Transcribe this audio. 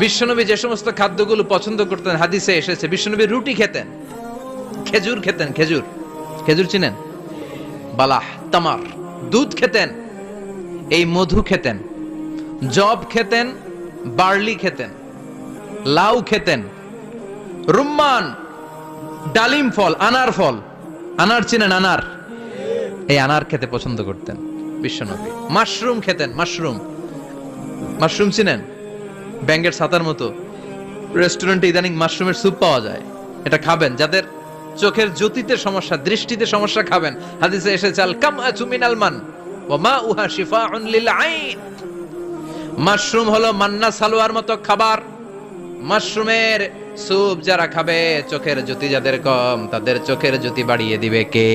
বিশ্বনবী যে সমস্ত খাদ্যগুলো পছন্দ করতেন হাদিসে এসেছে, বিশ্বনবী রুটি খেতেন, খেজুর খেতেন, খেজুর, খেজুর চিনেন, বালাহ, তামার, দুধ খেতেন, এই মধু খেতেন, জব খেতেন, বার্লি খেতেন, লাউ খেতেন, রুম্মান, ডালিম ফল, আনার ফল, আনার চিনেন, আনার, এই আনার খেতে পছন্দ করতেন বিশ্বনবী। মাশরুম খেতেন, মাশরুম, মাশরুম চিনেন, ব্যাঙ্গের ছাতার মতো, রেস্টুরেন্টে ইদানিং মাশরুমের স্যুপ পাওয়া যায়, এটা খাবেন। যাদের চোখের জ্যোতিতে সমস্যা, দৃষ্টিতে সমস্যা, খাবেন। হাদিসে এসেছে আল কামআতু মিনাল মান ওয়া মাউহা শিফাউন লিল আইন। মাশরুম হলো মান্না সালোয়ার মতো খাবার। মাশরুমের স্যুপ যারা খাবে, চোখের জ্যোতি যাদের কম, তাদের চোখের জ্যোতি বাড়িয়ে দিবে কে?